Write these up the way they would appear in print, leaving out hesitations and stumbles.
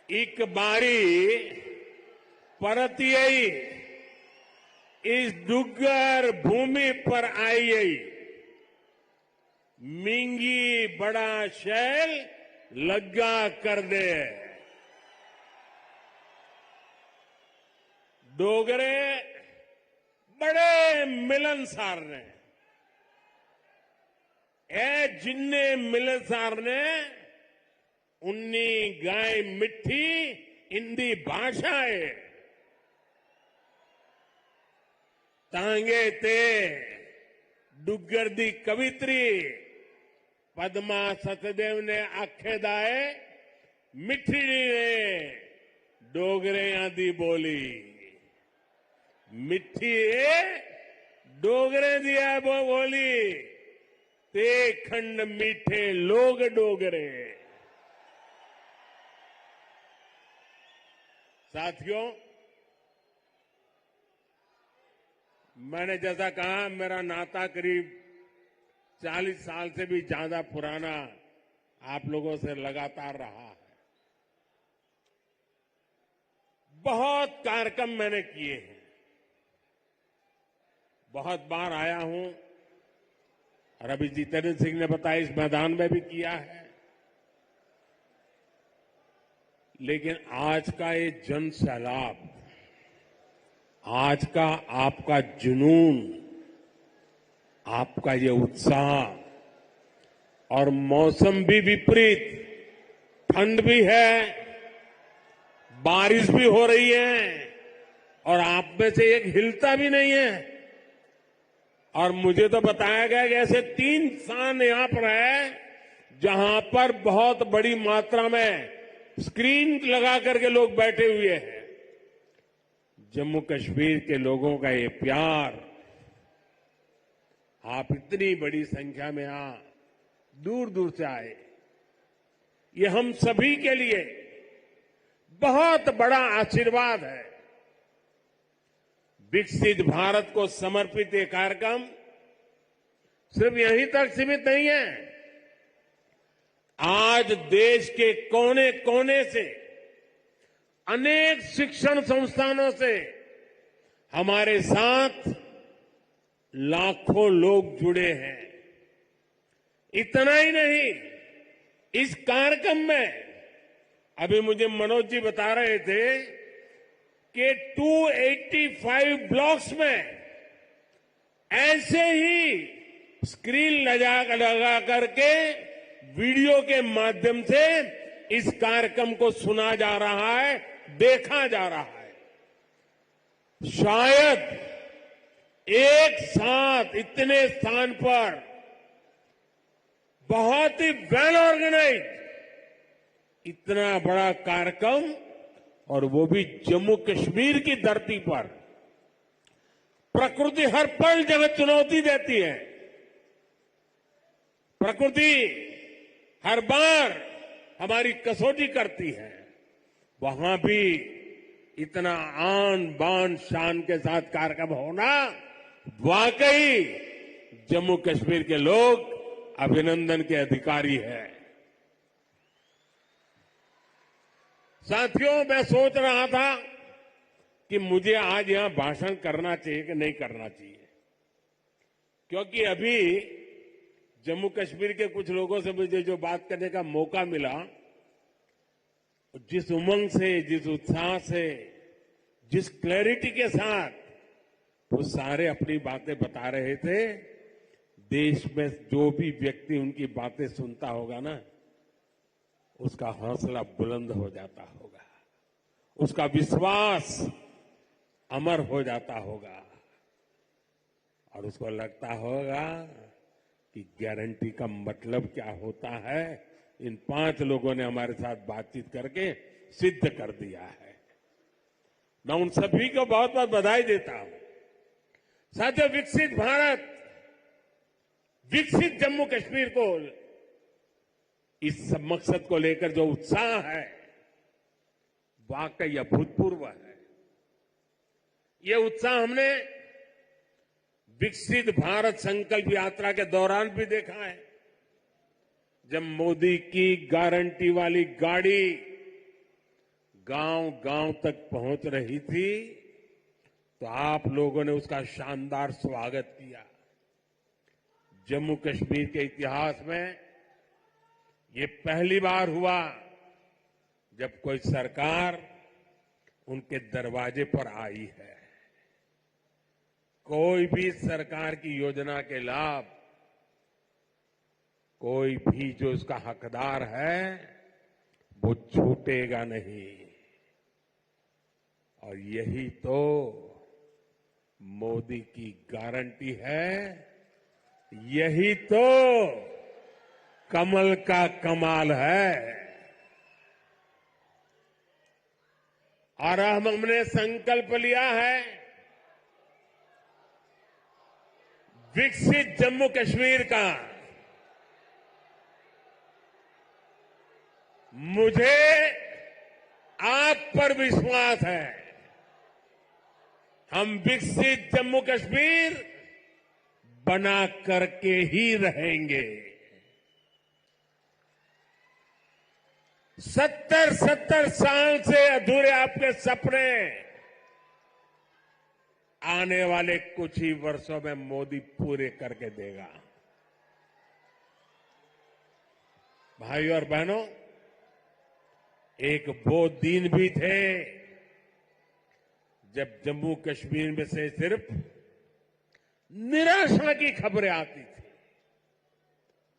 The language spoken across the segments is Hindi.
एक बारी परतियई इस डुग्गर भूमि पर आई मींगी बड़ा शैल लग्गा कर दे। डोगरे बड़े मिलनसार ने ए जिन्ने मिलनसार ने उन्नी गाय मिठी इंदी भाषा है तांगे ते डुग्गर दी कवित्री पद्मा सतदेव ने आखेदाए मिठी ने डोगरियां दी बोली मिठी डोगरे दी है वो बोली ते खंड मीठे लोग डोगरे। साथियों, मैंने जैसा कहा मेरा नाता करीब 40 साल से भी ज्यादा पुराना आप लोगों से लगातार रहा है। बहुत कार्यक्रम मैंने किए हैं, बहुत बार आया हूं और अभी जितेंद्र सिंह ने बताया इस मैदान में भी किया है। लेकिन आज का ये जन सैलाब, आज का आपका जुनून, आपका ये उत्साह और मौसम भी विपरीत, ठंड भी है, बारिश भी हो रही है और आप में से एक हिलता भी नहीं है। और मुझे तो बताया गया कि ऐसे 3 स्थान यहां पर है जहां पर बहुत बड़ी मात्रा में स्क्रीन लगा करके लोग बैठे हुए हैं। जम्मू कश्मीर के लोगों का ये प्यार, आप इतनी बड़ी संख्या में यहां दूर दूर से आए, ये हम सभी के लिए बहुत बड़ा आशीर्वाद है। विकसित भारत को समर्पित ये कार्यक्रम सिर्फ यहीं तक सीमित नहीं है। आज देश के कोने कोने से, अनेक शिक्षण संस्थानों से हमारे साथ लाखों लोग जुड़े हैं। इतना ही नहीं, इस कार्यक्रम में अभी मुझे मनोज जी बता रहे थे कि 285 ब्लॉक्स में ऐसे ही स्क्रीन लगा करके वीडियो के माध्यम से इस कार्यक्रम को सुना जा रहा है, देखा जा रहा है। शायद एक साथ इतने स्थान पर बहुत ही वेल ऑर्गेनाइज इतना बड़ा कार्यक्रम, और वो भी जम्मू कश्मीर की धरती पर। प्रकृति हर पल जगह चुनौती देती है, प्रकृति हर बार हमारी कसौटी करती है। वहां भी इतना आन बान शान के साथ कार्यक्रम होना, वाकई जम्मू कश्मीर के लोग अभिनंदन के अधिकारी हैं। साथियों, मैं सोच रहा था कि मुझे आज यहां भाषण करना चाहिए कि नहीं करना चाहिए, क्योंकि अभी जम्मू कश्मीर के कुछ लोगों से मुझे जो बात करने का मौका मिला, जिस उमंग से, जिस उत्साह से, जिस क्लैरिटी के साथ वो सारे अपनी बातें बता रहे थे, देश में जो भी व्यक्ति उनकी बातें सुनता होगा ना, उसका हौसला बुलंद हो जाता होगा, उसका विश्वास अमर हो जाता होगा और उसको लगता होगा कि गारंटी का मतलब क्या होता है, इन 5 लोगों ने हमारे साथ बातचीत करके सिद्ध कर दिया है। मैं उन सभी को बहुत बहुत बधाई देता हूं। साथियों, विकसित भारत, विकसित जम्मू कश्मीर को, इस मकसद को लेकर जो उत्साह है, वाकई अभूतपूर्व है। ये उत्साह हमने विकसित भारत संकल्प यात्रा के दौरान भी देखा है, जब मोदी की गारंटी वाली गाड़ी गांव-गांव तक पहुंच रही थी, तो आप लोगों ने उसका शानदार स्वागत किया। जम्मू कश्मीर के इतिहास में ये पहली बार हुआ जब कोई सरकार उनके दरवाजे पर आई है। कोई भी सरकार की योजना के लाभ कोई भी जो उसका हकदार है वो छूटेगा नहीं। और यही तो मोदी की गारंटी है, यही तो कमल का कमाल है। और हमने संकल्प लिया है विकसित जम्मू कश्मीर का। मुझे आप पर विश्वास है, हम विकसित जम्मू कश्मीर बना करके ही रहेंगे। 70 साल से अधूरे आपके सपने आने वाले कुछ ही वर्षों में मोदी पूरे करके देगा। भाइयों और बहनों, एक वो दिन भी थे जब जम्मू कश्मीर में से सिर्फ निराशा की खबरें आती थी।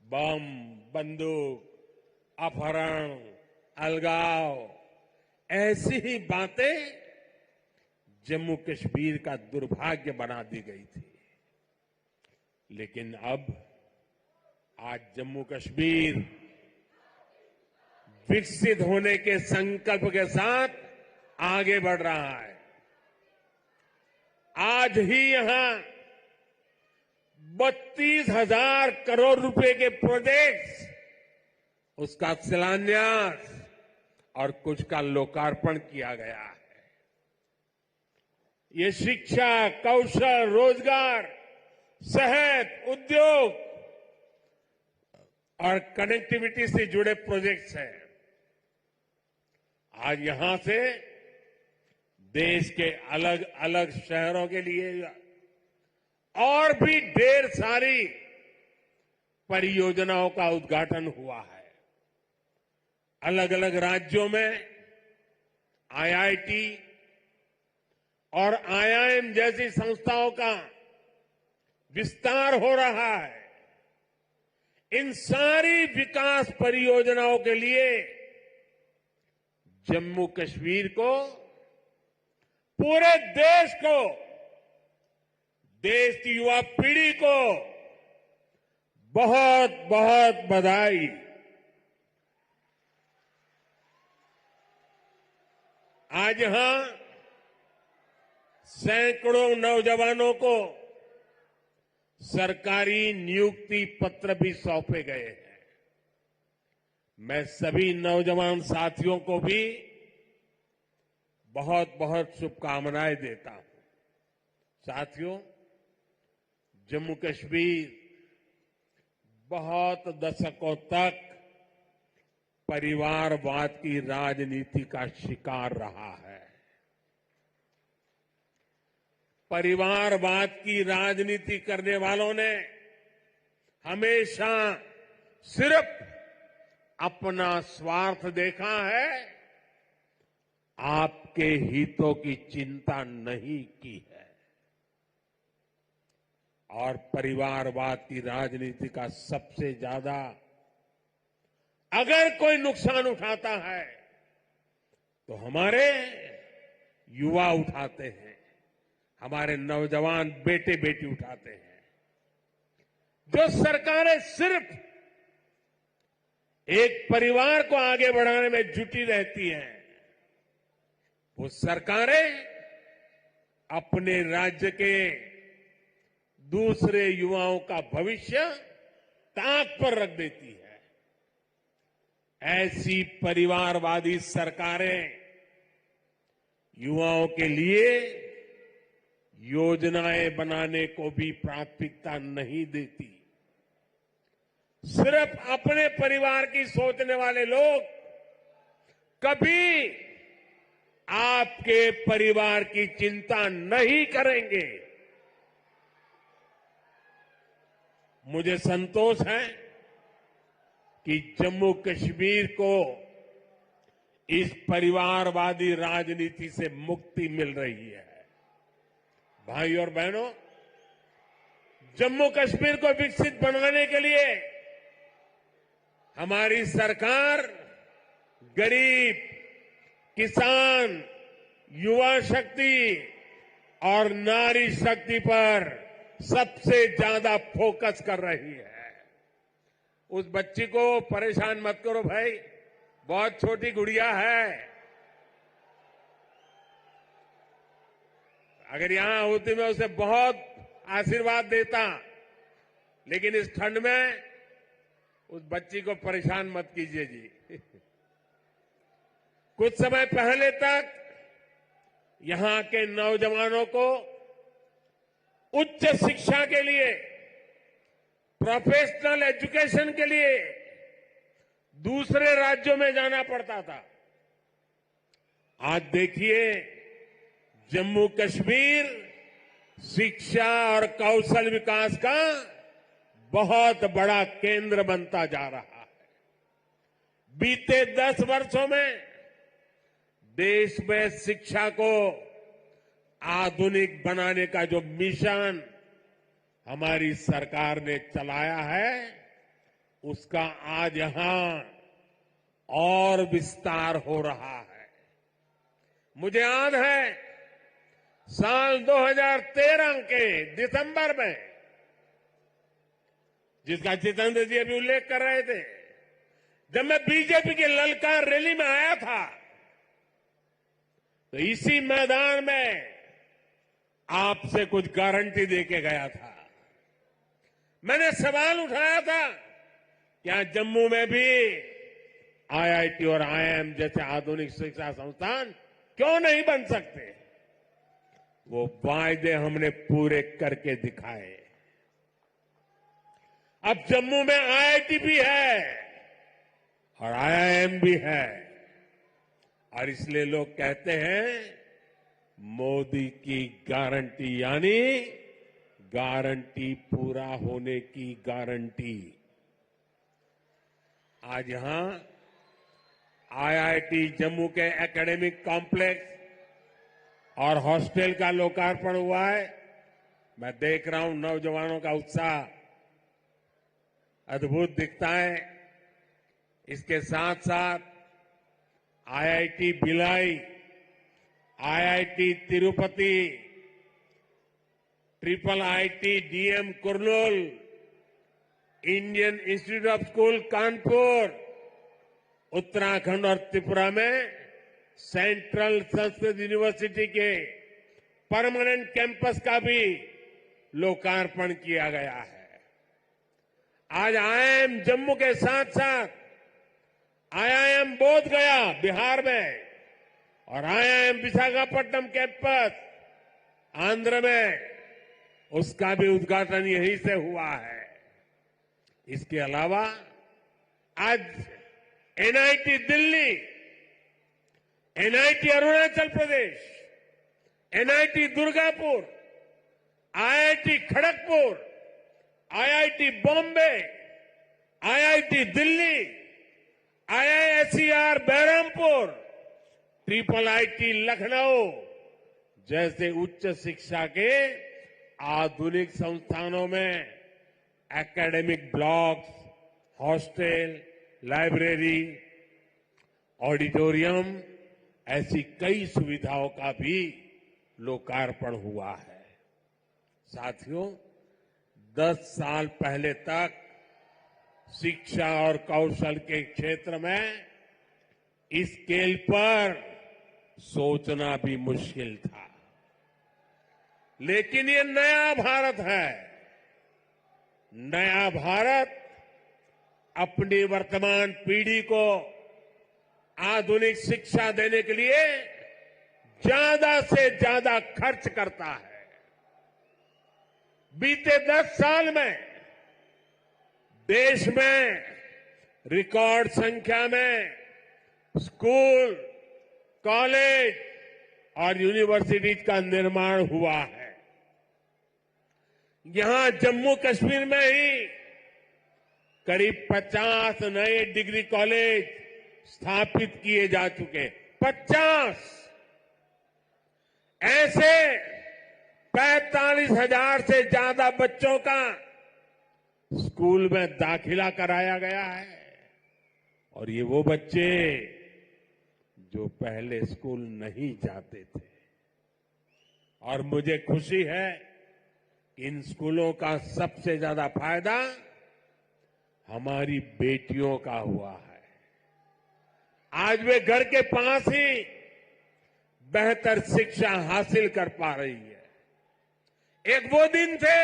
बम, बंदूक, अपहरण, अलगाव, ऐसी ही बातें जम्मू कश्मीर का दुर्भाग्य बना दी गई थी। लेकिन अब आज जम्मू कश्मीर विकसित होने के संकल्प के साथ आगे बढ़ रहा है। आज ही यहां 32,000 करोड़ रुपए के प्रोजेक्ट्स, उसका शिलान्यास और कुछ का लोकार्पण किया गया है। ये शिक्षा, कौशल, रोजगार, सेहत, उद्योग और कनेक्टिविटी से जुड़े प्रोजेक्ट्स हैं। आज यहां से देश के अलग अलग शहरों के लिए और भी ढेर सारी परियोजनाओं का उद्घाटन हुआ है। अलग अलग राज्यों में आईआईटी और आईआईएम जैसी संस्थाओं का विस्तार हो रहा है। इन सारी विकास परियोजनाओं के लिए जम्मू कश्मीर को, पूरे देश को, देश की युवा पीढ़ी को बहुत बहुत बधाई। आज यहां सैकड़ों नौजवानों को सरकारी नियुक्ति पत्र भी सौंपे गए हैं। मैं सभी नौजवान साथियों को भी बहुत बहुत शुभकामनाएं देता हूं। साथियों, जम्मू कश्मीर बहुत दशकों तक परिवारवाद की राजनीति का शिकार रहा है। परिवारवाद की राजनीति करने वालों ने हमेशा सिर्फ अपना स्वार्थ देखा है, आपके हितों की चिंता नहीं की है। और परिवारवाद की राजनीति का सबसे ज्यादा अगर कोई नुकसान उठाता है तो हमारे युवा उठाते हैं, हमारे नौजवान बेटे बेटी उठाते हैं। जो सरकारें सिर्फ एक परिवार को आगे बढ़ाने में जुटी रहती हैं, वो सरकारें अपने राज्य के दूसरे युवाओं का भविष्य ताक पर रख देती है। ऐसी परिवारवादी सरकारें युवाओं के लिए योजनाएं बनाने को भी प्राथमिकता नहीं देती। सिर्फ अपने परिवार की सोचने वाले लोग कभी आपके परिवार की चिंता नहीं करेंगे। मुझे संतोष है कि जम्मू कश्मीर को इस परिवारवादी राजनीति से मुक्ति मिल रही है। भाई और बहनों, जम्मू कश्मीर को विकसित बनाने के लिए हमारी सरकार गरीब, किसान, युवा शक्ति और नारी शक्ति पर सबसे ज्यादा फोकस कर रही है। उस बच्ची को परेशान मत करो भाई, बहुत छोटी गुड़िया है। अगर यहां होती मैं उसे बहुत आशीर्वाद देता, लेकिन इस ठंड में उस बच्ची को परेशान मत कीजिए जी। कुछ समय पहले तक यहां के नौजवानों को उच्च शिक्षा के लिए, प्रोफेशनल एजुकेशन के लिए दूसरे राज्यों में जाना पड़ता था। आज देखिए, जम्मू कश्मीर शिक्षा और कौशल विकास का बहुत बड़ा केंद्र बनता जा रहा है। बीते 10 वर्षों में देश में शिक्षा को आधुनिक बनाने का जो मिशन हमारी सरकार ने चलाया है, उसका आज यहां और विस्तार हो रहा है। मुझे याद है साल 2013 के दिसंबर में, जिसका जितेंद्र जी अभी उल्लेख कर रहे थे, जब मैं बीजेपी की ललकार रैली में आया था, तो इसी मैदान में आपसे कुछ गारंटी देके गया था। मैंने सवाल उठाया था, क्या जम्मू में भी आईआईटी और आईआईएम जैसे आधुनिक शिक्षा संस्थान क्यों नहीं बन सकते? वो वायदे हमने पूरे करके दिखाए। अब जम्मू में आईआईटी भी है और आईआईएम भी है, और इसलिए लोग कहते हैं मोदी की गारंटी, यानी गारंटी पूरा होने की गारंटी। आज यहां आईआईटी जम्मू के एकेडमिक कॉम्प्लेक्स और हॉस्टल का लोकार्पण हुआ है। मैं देख रहा हूं नौजवानों का उत्साह अद्भुत दिखता है। इसके साथ साथ IIT Bhilai, IIT Tirupati, triple IT DM Kurnool, Indian institute of school Kanpur, Uttarakhand और त्रिपुरा में सेंट्रल संस्कृत यूनिवर्सिटी के परमानेंट कैंपस का भी लोकार्पण किया गया है। आज आईआईएम जम्मू के साथ साथ आईआईएम बोध गया बिहार में और आईआईएम विशाखापट्टनम कैंपस आंध्र में, उसका भी उद्घाटन यहीं से हुआ है। इसके अलावा आज NIT Delhi, NIT Arunachal Pradesh, NIT Durgapur, IIT Kharagpur, IIT Bombay, IIT Delhi, IISER Berhampur, triple IT Lucknow जैसे उच्च शिक्षा के आधुनिक संस्थानों में academic blocks, hostel, library, auditorium, ऐसी कई सुविधाओं का भी लोकार्पण हुआ है। साथियों, 10 साल पहले तक शिक्षा और कौशल के क्षेत्र में इस स्केल पर सोचना भी मुश्किल था, लेकिन ये नया भारत है। नया भारत अपनी वर्तमान पीढ़ी को आधुनिक शिक्षा देने के लिए ज्यादा से ज्यादा खर्च करता है। बीते 10 साल में देश में रिकॉर्ड संख्या में स्कूल, कॉलेज, और यूनिवर्सिटीज का निर्माण हुआ है। यहां जम्मू कश्मीर में ही करीब 50 नए डिग्री कॉलेज स्थापित किए जा चुके। 50 ऐसे 45,000 से ज्यादा बच्चों का स्कूल में दाखिला कराया गया है। और ये वो बच्चे जो पहले स्कूल नहीं जाते थे। और मुझे खुशी है कि इन स्कूलों का सबसे ज्यादा फायदा हमारी बेटियों का हुआ है। आज वे घर के पास ही बेहतर शिक्षा हासिल कर पा रही है। एक वो दिन थे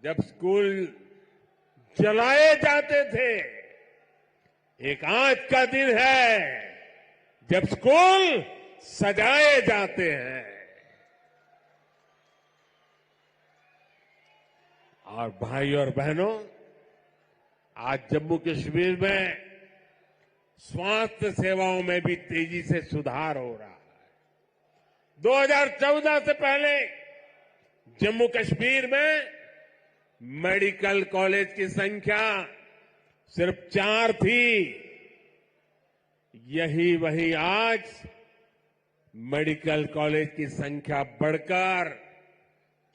जब स्कूल जलाए जाते थे, एक आज का दिन है जब स्कूल सजाए जाते हैं। और भाई और बहनों, आज जम्मू कश्मीर में स्वास्थ्य सेवाओं में भी तेजी से सुधार हो रहा है। 2014 से पहले जम्मू कश्मीर में मेडिकल कॉलेज की संख्या सिर्फ 4 थी। यही वही आज मेडिकल कॉलेज की संख्या बढ़कर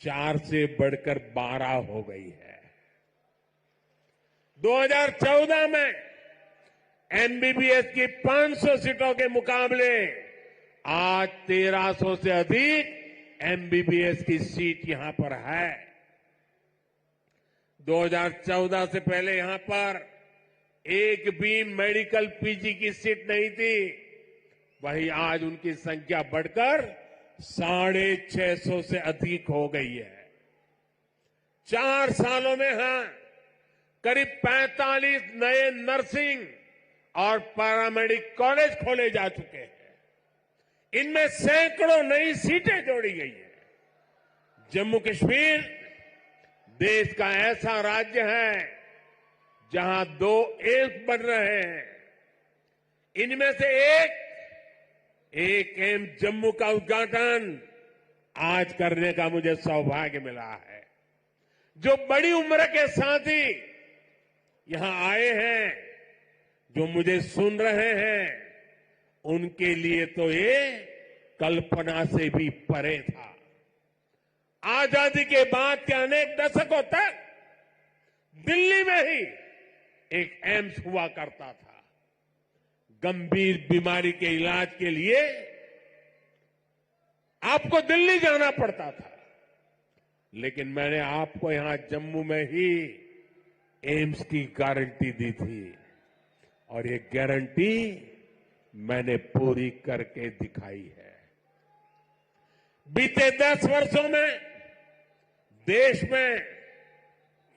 4 से बढ़कर 12 हो गई है। 2014 में एमबीबीएस की 500 सीटों के मुकाबले आज 1300 से अधिक एमबीबीएस की सीट यहां पर है। 2014 से पहले यहां पर एक भी मेडिकल पीजी की सीट नहीं थी। वहीं आज उनकी संख्या बढ़कर 650 से अधिक हो गई है। 4 सालों में करीब 45 नए नर्सिंग और पैरामेडिक कॉलेज खोले जा चुके हैं। इनमें सैकड़ों नई सीटें जोड़ी गई है। जम्मू कश्मीर देश का ऐसा राज्य है जहां 2 एम्स बन रहे हैं। इनमें से एक एम्स जम्मू का उद्घाटन आज करने का मुझे सौभाग्य मिला है। जो बड़ी उम्र के साथी यहां आए हैं, जो मुझे सुन रहे हैं, उनके लिए तो ये कल्पना से भी परे था। आजादी के बाद के अनेक दशकों तक दिल्ली में ही एक एम्स हुआ करता था। गंभीर बीमारी के इलाज के लिए आपको दिल्ली जाना पड़ता था, लेकिन मैंने आपको यहां जम्मू में ही एम्स की गारंटी दी थी और ये गारंटी मैंने पूरी करके दिखाई है। बीते 10 वर्षों में देश में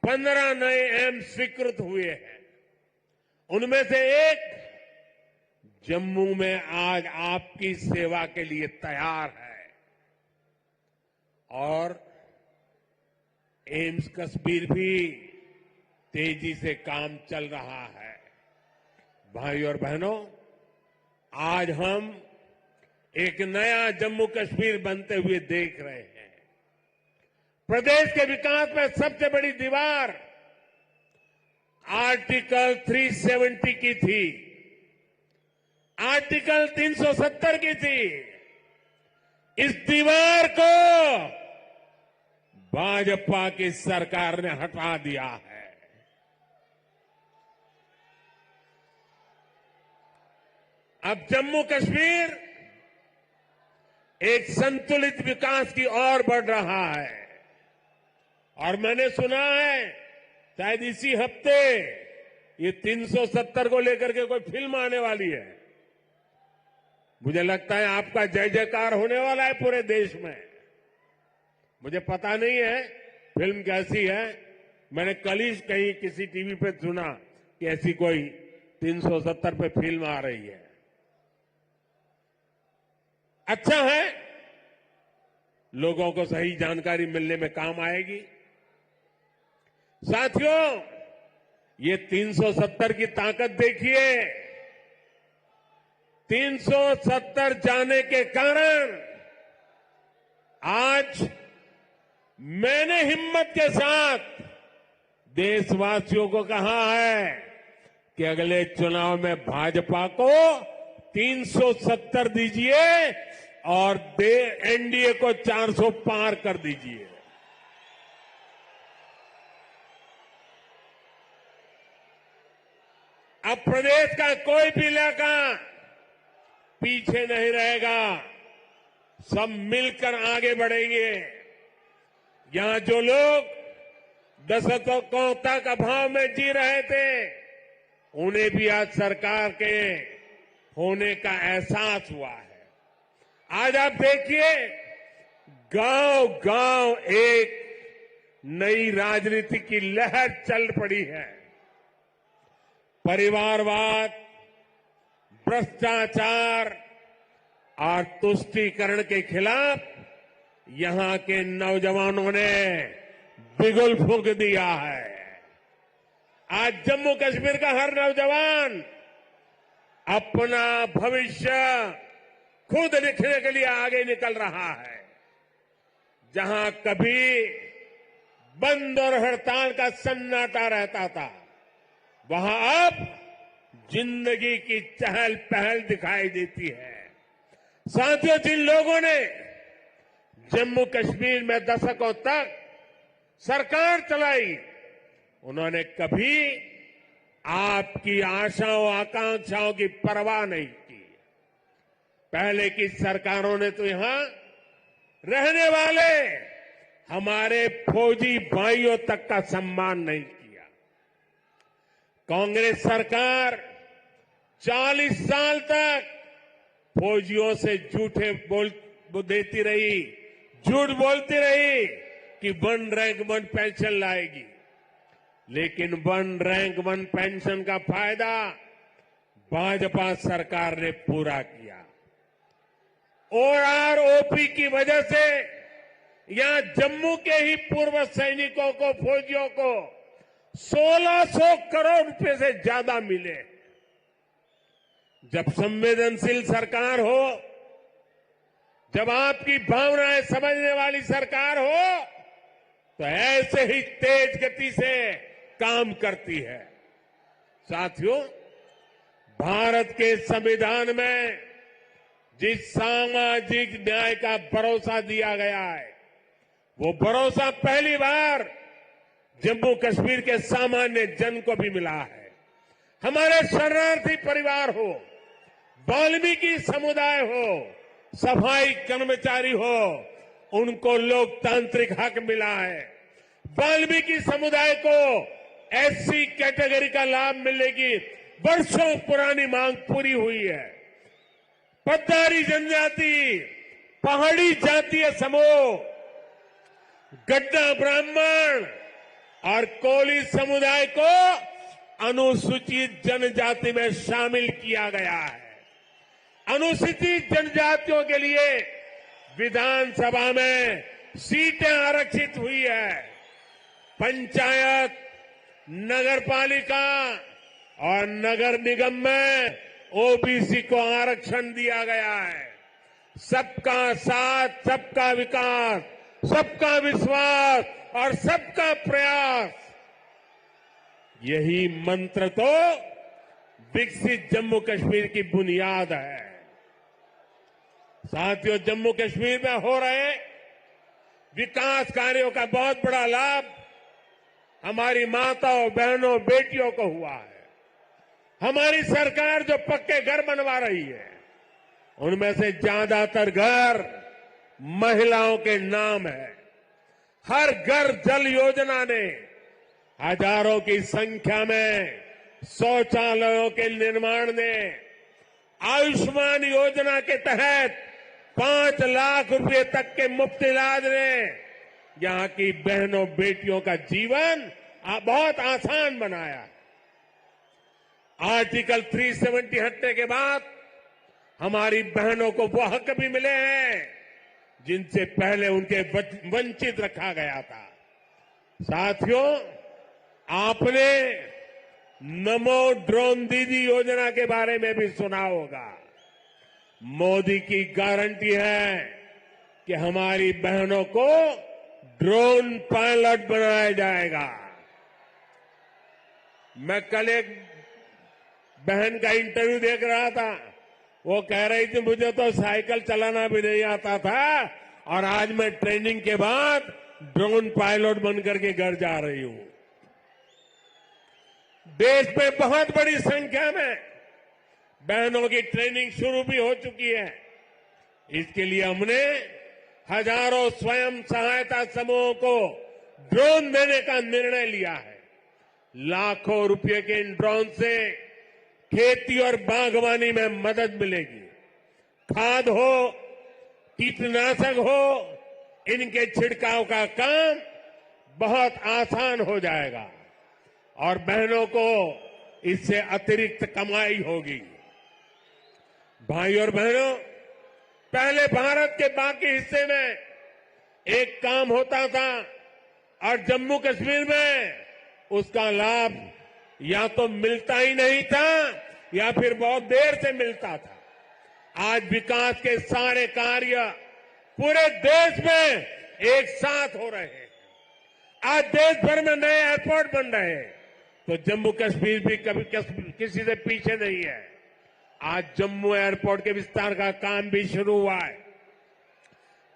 15 नए एम्स स्वीकृत हुए हैं। उनमें से एक जम्मू में आज आपकी सेवा के लिए तैयार है। और एम्स कश्मीर भी तेजी से काम चल रहा है। भाई और बहनों, आज हम एक नया जम्मू कश्मीर बनते हुए देख रहे हैं। प्रदेश के विकास में सबसे बड़ी दीवार आर्टिकल 370 की थी, आर्टिकल 370 की थी। इस दीवार को भाजपा की सरकार ने हटा दिया है। अब जम्मू कश्मीर एक संतुलित विकास की ओर बढ़ रहा है। और मैंने सुना है शायद इसी हफ्ते ये 370 को लेकर के कोई फिल्म आने वाली है। मुझे लगता है आपका जय जयकार होने वाला है पूरे देश में। मुझे पता नहीं है फिल्म कैसी है। मैंने कल ही कहीं किसी टीवी पे सुना कि ऐसी कोई 370 पे फिल्म आ रही है। अच्छा है, लोगों को सही जानकारी मिलने में काम आएगी। साथियों, ये 370 की ताकत देखिए। 370 जाने के कारण आज मैंने हिम्मत के साथ देशवासियों को कहा है कि अगले चुनाव में भाजपा को 370 दीजिए और एनडीए को 400 पार कर दीजिए। अब प्रदेश का कोई भी इलाका पीछे नहीं रहेगा, सब मिलकर आगे बढ़ेंगे। यहां जो लोग दशकों तक अभाव में जी रहे थे, उन्हें भी आज सरकार के होने का एहसास हुआ है। आज आप देखिए, गांव गांव एक नई राजनीति की लहर चल पड़ी है। परिवारवाद, भ्रष्टाचार और तुष्टीकरण के खिलाफ यहां के नौजवानों ने बिगुल फूंक दिया है। आज जम्मू कश्मीर का हर नौजवान अपना भविष्य खुद लिखने के लिए आगे निकल रहा है। जहां कभी बंद और हड़ताल का सन्नाटा रहता था, वहां अब जिंदगी की चहल पहल दिखाई देती है। साथियों, जिन लोगों ने जम्मू कश्मीर में दशकों तक सरकार चलाई, उन्होंने कभी आपकी आशाओं आकांक्षाओं की परवाह नहीं की। पहले की सरकारों ने तो यहां रहने वाले हमारे फौजी भाइयों तक का सम्मान नहीं किया। कांग्रेस सरकार 40 साल तक फौजियों से झूठे देती रही, झूठ बोलती रही कि 1 रैंक 1 पेंशन लाएगी, लेकिन 1 रैंक 1 पेंशन का फायदा भाजपा सरकार ने पूरा किया। ओआरओपी की वजह से यहां जम्मू के ही पूर्व सैनिकों को, फौजियों को 1600 करोड़ रुपए से ज्यादा मिले। जब संवेदनशील सरकार हो, जब आपकी भावनाएं समझने वाली सरकार हो, तो ऐसे ही तेज गति से काम करती है। साथियों, भारत के संविधान में जिस सामाजिक न्याय का भरोसा दिया गया है, वो भरोसा पहली बार जम्मू कश्मीर के सामान्य जन को भी मिला है। हमारे शरणार्थी परिवार हो, वाल्मीकि समुदाय हो, सफाई कर्मचारी हो, उनको लोकतांत्रिक हक मिला है। वाल्मीकि समुदाय को एससी कैटेगरी का लाभ मिलने की वर्षों पुरानी मांग पूरी हुई है। पद्दारी जनजाति, पहाड़ी जातीय समूह, गड्ढा ब्राह्मण और कोली समुदाय को अनुसूचित जनजाति में शामिल किया गया है। अनुसूचित जनजातियों के लिए विधानसभा में सीटें आरक्षित हुई है। पंचायत, नगरपालिका और नगर निगम में ओबीसी को आरक्षण दिया गया है। सबका साथ, सबका विकास, सबका विश्वास और सबका प्रयास, यही मंत्र तो विकसित जम्मू कश्मीर की बुनियाद है। साथियों, जम्मू कश्मीर में हो रहे विकास कार्यों का बहुत बड़ा लाभ हमारी माताओं, बहनों, बेटियों को हुआ है। हमारी सरकार जो पक्के घर बनवा रही है, उनमें से ज्यादातर घर महिलाओं के नाम है। हर घर जल योजना ने हजारों की संख्या में शौचालयों के निर्माण ने, आयुष्मान योजना के तहत 5 लाख रुपए तक के मुफ्त इलाज ने यहां की बहनों, बेटियों का जीवन बहुत आसान बनाया। आर्टिकल 370 हटने के बाद हमारी बहनों को वो हक भी मिले हैं जिनसे पहले उनके वंचित रखा गया था। साथियों, आपने नमो ड्रोन दीदी योजना के बारे में भी सुना होगा। मोदी की गारंटी है कि हमारी बहनों को ड्रोन पायलट बनाया जाएगा। मैं कल एक बहन का इंटरव्यू देख रहा था, वो कह रही थी मुझे तो साइकिल चलाना भी नहीं आता था और आज मैं ट्रेनिंग के बाद ड्रोन पायलट बनकर के घर जा रही हूं। देश में बहुत बड़ी संख्या में बहनों की ट्रेनिंग शुरू भी हो चुकी है। इसके लिए हमने हजारों स्वयं सहायता समूहों को ड्रोन देने का निर्णय लिया है। लाखों रुपए के इन ड्रोन से खेती और बागवानी में मदद मिलेगी। खाद हो, कीटनाशक हो, इनके छिड़काव का काम बहुत आसान हो जाएगा और बहनों को इससे अतिरिक्त कमाई होगी। भाई और बहनों, पहले भारत के बाकी हिस्से में एक काम होता था और जम्मू कश्मीर में उसका लाभ या तो मिलता ही नहीं था या फिर बहुत देर से मिलता था। आज विकास के सारे कार्य पूरे देश में एक साथ हो रहे हैं। आज देश भर में नए एयरपोर्ट बन रहे हैं, तो जम्मू कश्मीर भी कभी किसी से पीछे नहीं है। आज जम्मू एयरपोर्ट के विस्तार का काम भी शुरू हुआ है।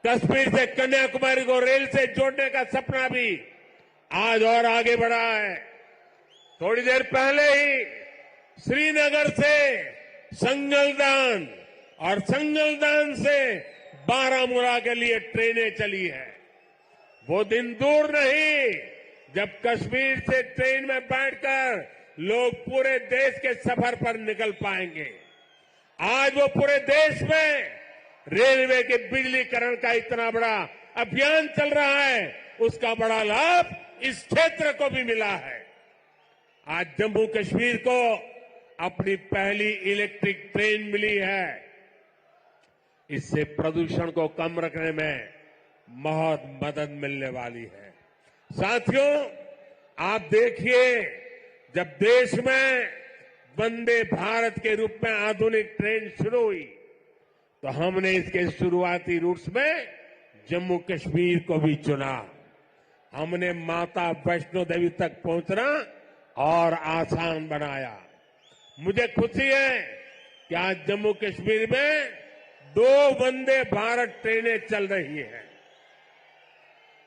कश्मीर से कन्याकुमारी को रेल से जोड़ने का सपना भी आज और आगे बढ़ा है। थोड़ी देर पहले ही श्रीनगर से संगलदान और संगलदान से बारामूला के लिए ट्रेनें चली है। वो दिन दूर नहीं जब कश्मीर से ट्रेन में बैठकर लोग पूरे देश के सफर पर निकल पाएंगे। आज वो पूरे देश में रेलवे के बिजलीकरण का इतना बड़ा अभियान चल रहा है, उसका बड़ा लाभ इस क्षेत्र को भी मिला है। आज जम्मू कश्मीर को अपनी पहली इलेक्ट्रिक ट्रेन मिली है। इससे प्रदूषण को कम रखने में बहुत मदद मिलने वाली है। साथियों, आप देखिए, जब देश में वंदे भारत के रूप में आधुनिक ट्रेन शुरू हुई तो हमने इसके शुरुआती रूट्स में जम्मू कश्मीर को भी चुना। हमने माता वैष्णो देवी तक पहुंचना और आसान बनाया। मुझे खुशी है कि आज जम्मू कश्मीर में 2 वंदे भारत ट्रेनें चल रही हैं।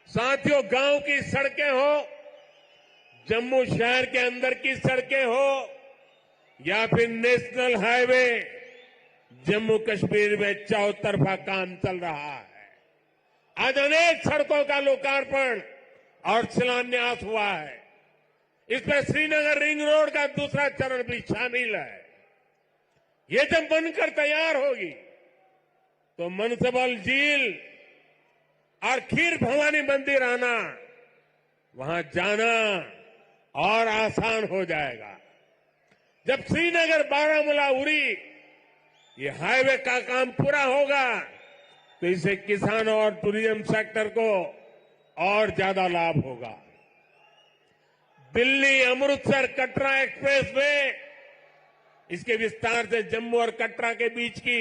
साथियों, गांव की सड़कें हो, जम्मू शहर के अंदर की सड़कें हो या फिर नेशनल हाईवे, जम्मू कश्मीर में चौतरफा काम चल रहा है। आज अनेक सड़कों का लोकार्पण और शिलान्यास हुआ है। इसमें श्रीनगर रिंग रोड का दूसरा चरण भी शामिल है। ये जब बनकर तैयार होगी तो मनसबल झील और खीर भवानी मंदिर आना, वहां जाना और आसान हो जाएगा। जब श्रीनगर बारामूला उरी ये हाईवे का काम पूरा होगा तो इससे किसानों और टूरिज्म सेक्टर को और ज्यादा लाभ होगा। दिल्ली अमृतसर कटरा एक्सप्रेस वे, इसके विस्तार से जम्मू और कटरा के बीच की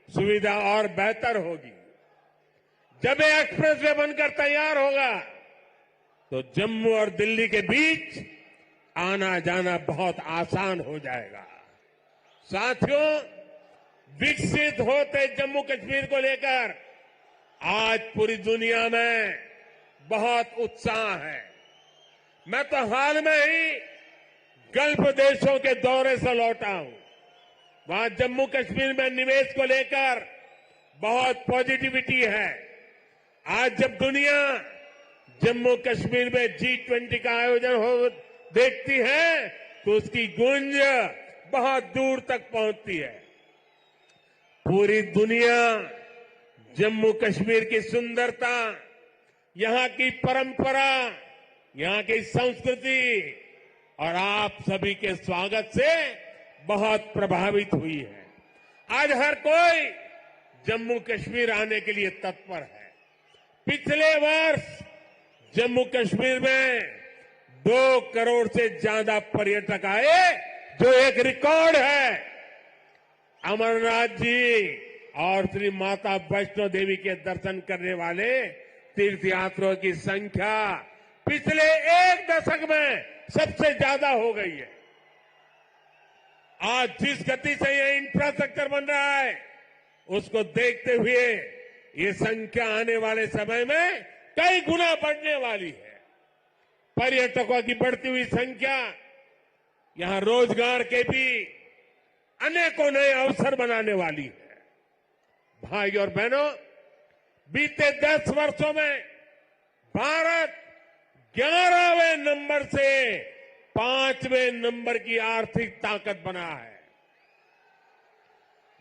सुविधा और बेहतर होगी। जब ये एक्सप्रेस वे बनकर तैयार होगा तो जम्मू और दिल्ली के बीच आना जाना बहुत आसान हो जाएगा। साथियों, विकसित होते जम्मू कश्मीर को लेकर आज पूरी दुनिया में बहुत उत्साह है। मैं तो हाल में ही गल्फ देशों के दौरे से लौटा हूं। वहां जम्मू कश्मीर में निवेश को लेकर बहुत पॉजिटिविटी है। आज जब दुनिया जम्मू कश्मीर में G20 का आयोजन हो देखती है तो उसकी गूंज बहुत दूर तक पहुंचती है। पूरी दुनिया जम्मू कश्मीर की सुंदरता, यहां की परंपरा, यहां की संस्कृति और आप सभी के स्वागत से बहुत प्रभावित हुई है। आज हर कोई जम्मू कश्मीर आने के लिए तत्पर है। पिछले वर्ष जम्मू कश्मीर में 2 करोड़ से ज्यादा पर्यटक आए, जो एक रिकॉर्ड है। अमरनाथ जी और श्री माता वैष्णो देवी के दर्शन करने वाले तीर्थयात्रियों की संख्या पिछले एक दशक में सबसे ज्यादा हो गई है। आज जिस गति से यह इंफ्रास्ट्रक्चर बन रहा है, उसको देखते हुए ये संख्या आने वाले समय में कई गुना बढ़ने वाली है। पर्यटकों की बढ़ती हुई संख्या यहां रोजगार के भी अनेकों नए अवसर बनाने वाली है। भाई और बहनों, बीते 10 वर्षों में भारत 11वें नंबर से 5वें नंबर की आर्थिक ताकत बना है।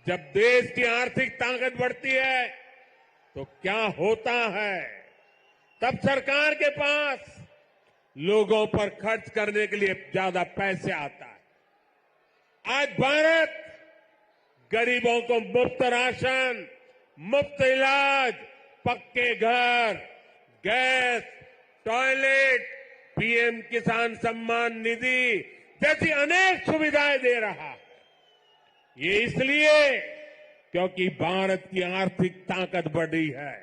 जब देश की आर्थिक ताकत बढ़ती है तो क्या होता है, तब सरकार के पास लोगों पर खर्च करने के लिए ज्यादा पैसे आता है। आज भारत गरीबों को मुफ्त राशन, मुफ्त इलाज, पक्के घर, गैस, टॉयलेट, पीएम किसान सम्मान निधि जैसी अनेक सुविधाएं दे रहा है। ये इसलिए क्योंकि भारत की आर्थिक ताकत बढ़ रही है।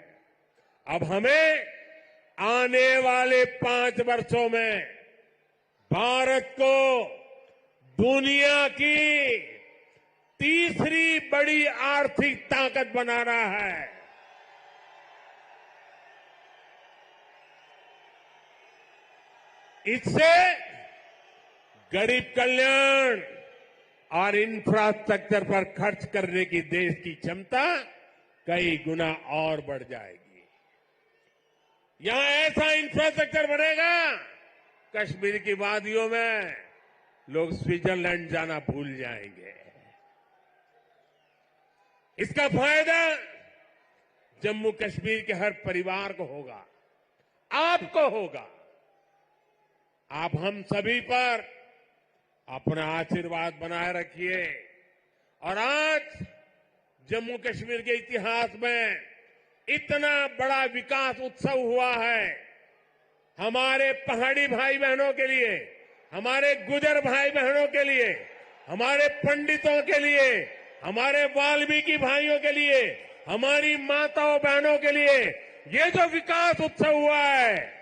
अब हमें आने वाले 5 वर्षों में भारत को दुनिया की तीसरी बड़ी आर्थिक ताकत बनाना है। इससे गरीब कल्याण और इंफ्रास्ट्रक्चर पर खर्च करने की देश की क्षमता कई गुना और बढ़ जाएगी। यहां ऐसा इंफ्रास्ट्रक्चर बनेगा, कश्मीर की वादियों में लोग स्विट्जरलैंड जाना भूल जाएंगे। इसका फायदा जम्मू कश्मीर के हर परिवार को होगा, आपको होगा। आप हम सभी पर अपना आशीर्वाद बनाए रखिए। और आज जम्मू कश्मीर के इतिहास में इतना बड़ा विकास उत्सव हुआ है। हमारे पहाड़ी भाई बहनों के लिए, हमारे गुजर भाई बहनों के लिए, हमारे पंडितों के लिए, हमारे वाल्मीकि भाइयों के लिए, हमारी माताओं बहनों के लिए ये जो विकास उत्सव हुआ है,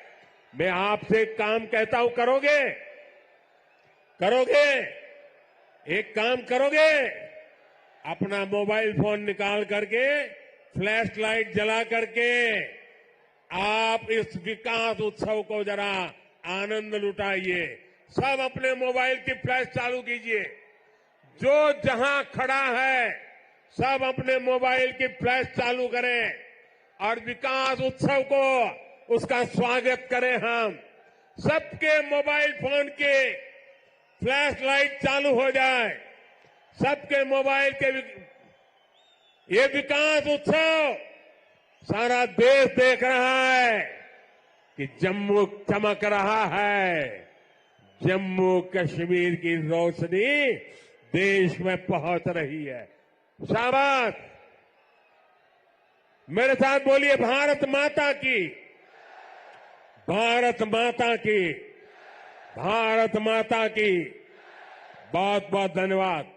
मैं आपसे एक काम कहता हूं, करोगे? करोगे? एक काम करोगे? अपना मोबाइल फोन निकाल करके, फ्लैश लाइट जला करके आप इस विकास उत्सव को जरा आनंद लुटाइए। सब अपने मोबाइल की फ्लैश चालू कीजिए। जो जहां खड़ा है सब अपने मोबाइल की फ्लैश चालू करें और विकास उत्सव को, उसका स्वागत करें। हम सबके मोबाइल फोन के फ्लैश लाइट चालू हो जाए, सबके मोबाइल के ये विकास उत्सव सारा देश देख रहा है कि जम्मू चमक रहा है। जम्मू कश्मीर की रोशनी देश में पहुंच रही है। शाबाश! मेरे साथ बोलिए, भारत माता की, भारत माता की, भारत माता की। बहुत बहुत धन्यवाद।